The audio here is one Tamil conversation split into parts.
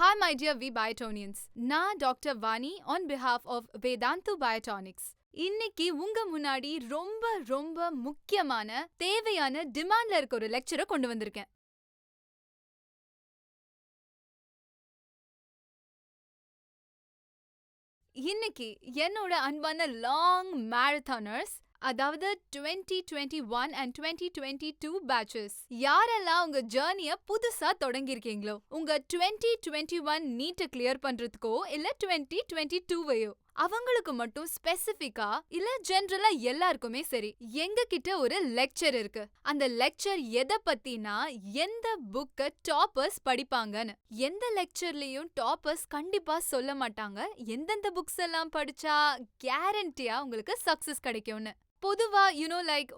Hi my dear 𝐕𝐵iotonians. நான் doctor Vani on behalf of Vedantu BioTonics. இன்னைக்கு உங்க முன்னாடி ரொம்ப முக்கியமான தேவையான டிமாண்ட்ல இருக்க ஒரு லெக்சரை கொண்டு வந்திருக்கேன். இன்னைக்கு என்னோட அன்பான லாங் மேரத்தானர்ஸ், அதாவது 2021 and 2022 பேட்சஸ், யாரெல்லாம் உங்க ஜர்னிய புதுசா தொடங்கியிருக்கீங்களோ, உங்க 2021 நீட்டை கிளியர் பண்றதுக்கோ இல்ல 2022வையோ, அவங்களுக்கு மட்டும் ஸ்பெசிஃபிக்கா இல்ல ஜெனரலா எல்லாருக்குமே சரி, எங்க கிட்ட ஒரு லெக்சர் இருக்கு. அந்த லெக்சர் எதை பத்தினா எந்த புக்க டாப்பர்ஸ் படிப்பாங்கன்னு. எந்த லெக்சர்லயும் டாப்பர்ஸ் கண்டிப்பா சொல்ல மாட்டாங்க எந்தெந்த புக்ஸ் எல்லாம் படிச்சா கேரண்டியா உங்களுக்கு சக்சஸ் கிடைக்கும்னு. பொதுவா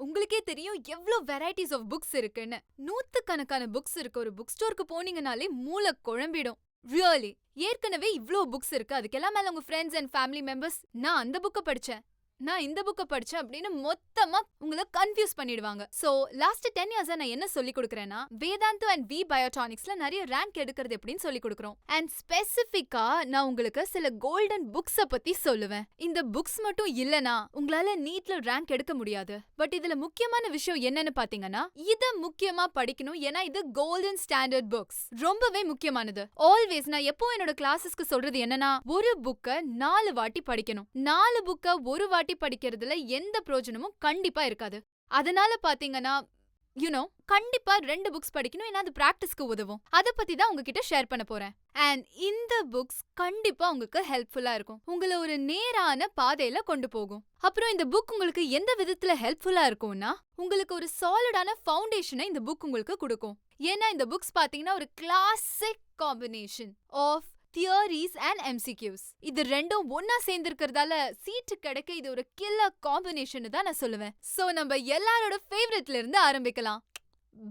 உங்களுக்கே தெரியும் எவ்வளவு வெரைட்டிஸ் ஆஃப் புக்ஸ் இருக்குன்னு. நூத்துக்கணக்கான புக்ஸ் இருக்கு. ஒரு புக் ஸ்டோருக்கு போனீங்கனாலே மூளை குழம்பிடும். ரியலி ஏற்கனவே இவ்ளோ புக்ஸ் இருக்கு, அதுக்கெல்லாம் மேல உங்க ஃப்ரெண்ட்ஸ் அண்ட் ஃபேமிலி மெம்பர்ஸ் நான் அந்த புக்க படிச்சேன், நான் இந்த புக்க படிச்சேன் அப்படின்னு மொத்தமா உங்களை கன்ஃபியூஸ் பண்ணிடுவாங்க. சோ லாஸ்ட் 10 இயர்ஸா நான் என்ன சொல்லி கொடுக்கறேன்னா, வேதாந்து அண்ட் 𝐕𝐵iotonicsல நிறைய ரேங்க் எடுக்கிறது எப்படின்னு சொல்லி கொடுக்குறோம். அண்ட் ஸ்பெசிஃபிக்கா நான் உங்களுக்கு சில கோல்டன் புக்ஸ பத்தி சொல்லுவேன். இந்த புக்ஸ் மட்டும் இல்லனா உங்களால நீட்ல ரேங்க் எடுக்க முடியாது. பட் இதுல முக்கியமான விஷயம் என்னன்னு பாத்தீங்கன்னா, இத முக்கியமா படிக்கணும். ஏன்னா இது கோல்டன் ஸ்டாண்டர்ட் புக்ஸ், ரொம்பவே முக்கியமானது. ஆல்வேஸ் நான் எப்போ என்னோட கிளாஸஸ்க்கு சொல்றது என்னன்னா, ஒரு புக்க 4 வாட்டி படிக்கணும். 4 புக்க ஒரு வாட்டி படிக்கிறதுல எந்த பிரயோஜனமும் கண்டிப்பா இருக்காது. அதனால பாத்தீங்கன்னா கண்டிப்பா 2 புக்ஸ் படிக்கணும். ஏன்னா அது பிராக்டிஸ்க்கு உதவும். அத பத்தி தான் உங்ககிட்ட ஷேர் பண்ண போறேன். அண்ட் இந்த புக்ஸ் கண்டிப்பா உங்களுக்கு ஹெல்ப்ஃபுல்லா இருக்கும். உங்களை ஒரு நேரான பாதையில கொண்டு போகும். அப்புறம் இந்த புக் உங்களுக்கு எந்த விதத்துல ஹெல்ப்ஃபுல்லா இருக்கும்னா, உங்களுக்கு ஒரு சாலிடான ஃபவுண்டேஷனை இந்த புக் உங்களுக்கு கொடுக்கும். ஏன்னா இந்த புக்ஸ் பாத்தீங்கன்னா ஒரு classic combination of theories and MCQs. இது ரெண்டும் ஒன்னா சேர்ந்திருக்கிறதால சீட்டு கிடைக்க இது ஒரு கில்லர் காம்பினேஷன் தான் நான் சொல்லுவேன். சோ நம்ம எல்லாரோட ஃபேவரட்ல இருந்து ஆரம்பிக்கலாம்.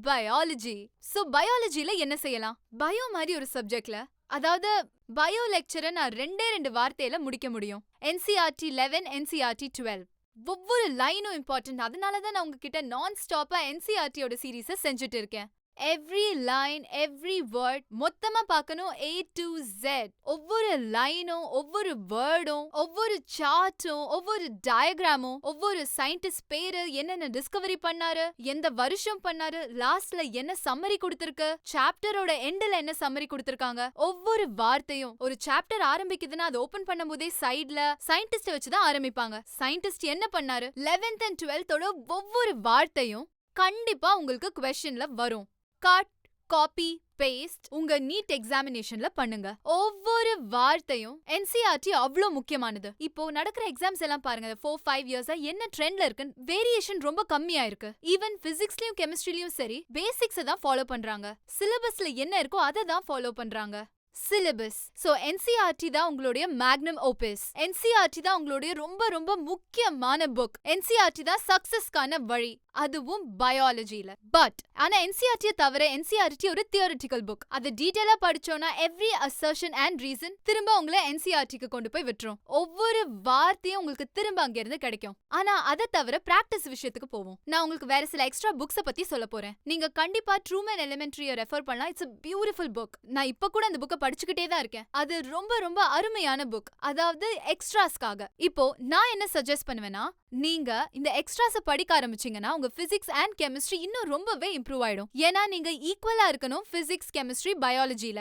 பயாலஜி. சோ பயாலஜில என்ன செய்யலாம்? பயோ மாதிரி ஒரு சப்ஜெக்ட்ல, அதாவது பயோ லெக்சரை நான் 2 வார்த்தையில முடிக்க முடியும். NCERT 11, NCERT 12. ஒவ்வொரு லைனும் இம்பார்ட்டன்ட். அதனாலதான் நான் உங்ககிட்ட நான் ஸ்டாப்பா NCERTயோட சீரீஸை செஞ்சுட்டு இருக்கேன். எவ்ரி லைன், எவ்ரி வேர்ட் மொத்தமா பார்க்கணும் A to Z. ஒவ்வொரு லைனும், ஒவ்வொரு வேர்டும், ஒவ்வொரு சார்ட்டும், ஒவ்வொரு டயக்ராமும், ஒவ்வொரு சயின்டிஸ்ட் பேரு, என்னென்ன டிஸ்கவரி பண்ணாரு, எந்த வருஷம் பண்ணாரு, லாஸ்ட்ல என்ன சம்மரி கொடுத்திருக்கு, சாப்டரோட எண்ட்ல என்ன சம்மரி கொடுத்திருக்காங்க, ஒவ்வொரு வார்த்தையும். ஒரு சாப்டர் ஆரம்பிக்குதுன்னா அது ஓபன் பண்ணும்போதே சைடுல சயின்டிஸ்ட் வச்சுதான் ஆரம்பிப்பாங்க. சயின்டிஸ்ட் என்ன பண்ணாரு, 11th and 12th ஒவ்வொரு வார்த்தையும் கண்டிப்பா உங்களுக்கு குவெஸ்சன்ல வரும். கட், காப்பி, பேஸ்ட் உங்க நீட் எக்ஸாமினேஷன்ல பண்ணுங்க. ஒவ்வொரு வார்த்தையும் NCERT அவ்வளோ முக்கியமானது. இப்போ நடக்கிற எக்ஸாம்ஸ் எல்லாம் பாருங்க, 4-5 இயர்ஸா என்ன ட்ரெண்ட்ல இருக்குன்னு வேரியேஷன் ரொம்ப கம்மியா இருக்கு. ஈவன் பிசிக்ஸ்லயும் கெமிஸ்ட்ரிலயும் சரி, பேசிக்ஸ் தான் ஃபாலோ பண்றாங்க. சிலபஸ்ல என்ன இருக்கோ அதை தான் ஃபாலோ பண்றாங்க. சிலபஸ். சோ NCERT தான் உங்களுடைய மேக்னம் ஓபஸ். NCERT தான் உங்களுடைய ரொம்ப முக்கியமான புக். NCERT தான் சக்சஸ்க்கான வழி, அதுவும் பயாலஜில. பட் ஆனா NCERT தவிர NCERT ஒரு தியரிட்டிக்கல் புக். அது டீடைலா படிச்சோம்னா எவ்ரி அசர்ஷன் அண்ட் ரீசன் திரும்ப உங்களை NCERTக்கு கொண்டு போய் விட்டுரும். ஒவ்வொரு வார்த்தையும் உங்களுக்கு திரும்ப அங்க இருந்து கிடைக்கும். ஆனா அதை தவிர பிராக்டிஸ் விஷயத்துக்கு போவோம். நான் உங்களுக்கு வேற சில எக்ஸ்ட்ரா புக்ஸ பத்தி சொல்ல போறேன். நீங்க கண்டிப்பா ட்ரூமன் எலிமெண்டரிய ரெஃபர் பண்ணலாம். It's a beautiful book. நான் இப்ப கூட அந்த புக்க படிச்சுக்கிட்டே தான் இருக்கேன். அது ரொம்ப அருமையான புக், அதாவது எக்ஸ்ட்ராஸ்க்காக. இப்போ நான் என்ன சஜஸ்ட் பண்ணுவேன்னா, நீங்க இந்த எக்ஸ்ட்ராஸ படிக்க ஆரம்பிச்சீங்கன்னா உங்க பிசிக்ஸ் அண்ட் கெமிஸ்ட்ரி இன்னும் ரொம்பவே இம்ப்ரூவ் ஆயிடும். ஏன்னா நீங்க ஈக்குவலா இருக்கணும் பிசிக்ஸ், கெமிஸ்ட்ரி, பயாலஜில.